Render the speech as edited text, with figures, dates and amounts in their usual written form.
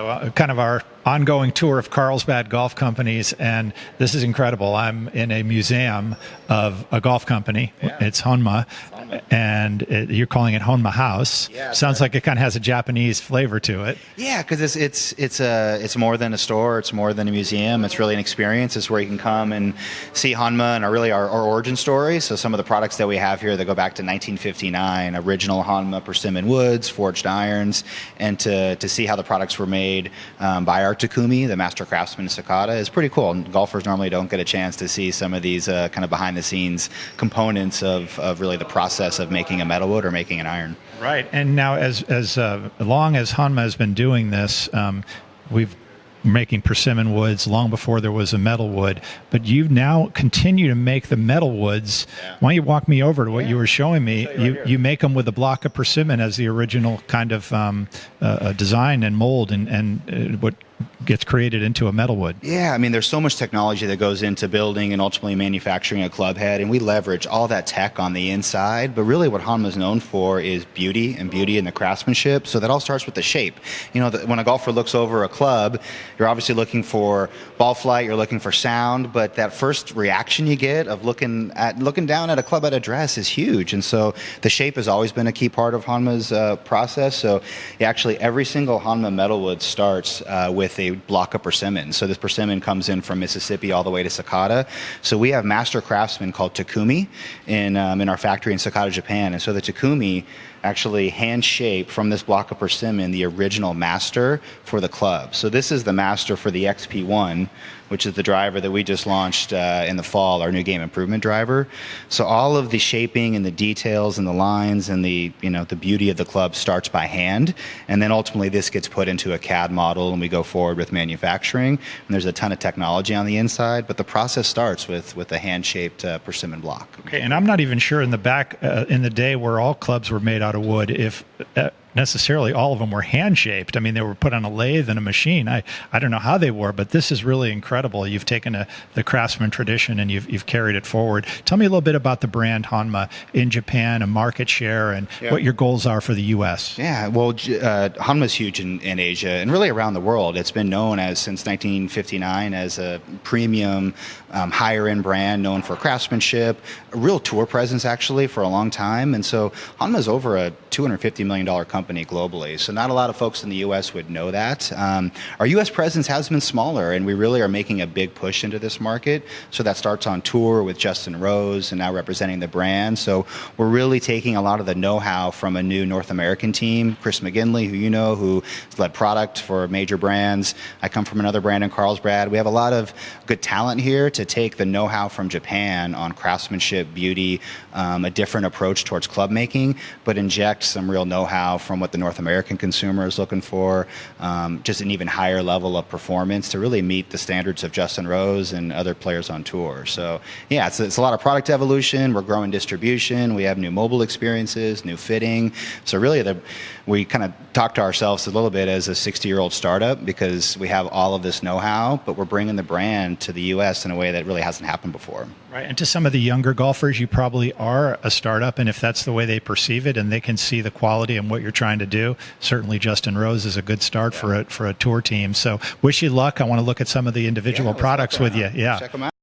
So kind of our ongoing tour of Carlsbad golf companies, and this is incredible. I'm in a museum of a golf company. Yeah. It's Honma, and you're calling it Honma House. Yeah, sounds like it kind of has a Japanese flavor to it. Yeah, because it's more than a store. It's more than a museum. It's really an experience. It's where you can come and see Honma and our origin story. So some of the products that we have here that go back to 1959, original Honma persimmon woods, forged irons, and to see how the products were made by our Takumi, the master craftsman Sakata, is pretty cool. And golfers normally don't get a chance to see some of these kind of behind-the-scenes components of really the process of making a metalwood or making an iron. Right, and now as long as Honma has been doing this, we've making persimmon woods long before there was a metal wood, but you now continue to make the metal woods. Yeah. Why don't you walk me over to what you were showing me? You make them with a block of persimmon as the original kind of design and mold, and what gets created into a metal wood. Yeah, I mean, there's so much technology that goes into building and ultimately manufacturing a club head, and we leverage all that tech on the inside, but really what Honma is known for is beauty in the craftsmanship. So that all starts with the shape. You know, when a golfer looks over a club, you're obviously looking for ball flight, you're looking for sound, but that first reaction you get of looking down at a club head address is huge. And so the shape has always been a key part of Honma's process. So actually every single Honma metalwood starts with a block of persimmon. So this persimmon comes in from Mississippi all the way to Sakata. So we have master craftsmen called Takumi in our factory in Sakata, Japan. And so the Takumi actually hand shape from this block of persimmon the original master for the club. So this is the master for the XP1, which is the driver that we just launched in the fall, our new game improvement driver. So all of the shaping and the details and the lines and the beauty of the club starts by hand, and then ultimately this gets put into a CAD model and we go forward with manufacturing. And there's a ton of technology on the inside, but the process starts with a hand-shaped persimmon block. Okay, and I'm not even sure in the back in the day where all clubs were made out of wood if necessarily all of them were hand-shaped. I mean, they were put on a lathe and a machine. I don't know how they were, but this is really incredible. You've taken the craftsman tradition and you've carried it forward. Tell me a little bit about the brand Honma in Japan, and market share, and what your goals are for the U.S. Yeah, well, Honma's huge in Asia and really around the world. It's been known since 1959 as a premium, higher-end brand known for craftsmanship, a real tour presence actually for a long time. And so Honma's over a $250 million company globally. So not a lot of folks in the U.S. would know that. Our U.S. presence has been smaller, and we really are making a big push into this market. So that starts on tour with Justin Rose and now representing the brand. So we're really taking a lot of the know-how from a new North American team, Chris McGinley, who you know, who has led product for major brands. I come from another brand in Carlsbad. We have a lot of good talent here to take the know-how from Japan on craftsmanship, beauty, a different approach towards club making, but inject some real know-how from what the North American consumer is looking for, just an even higher level of performance to really meet the standards of Justin Rose and other players on tour. So yeah, it's a lot of product evolution. We're growing distribution. We have new mobile experiences, new fitting. So really we kind of talk to ourselves a little bit as a 60-year-old startup because we have all of this know-how, but we're bringing the brand to the U.S. in a way that really hasn't happened before. Right, and to some of the younger golfers, you probably are a startup, and if that's the way they perceive it and they can see the quality and what you're trying to do, certainly Justin Rose is a good start for a tour team. So wish you luck. I want to look at some of the individual products with you. Yeah. Check them out.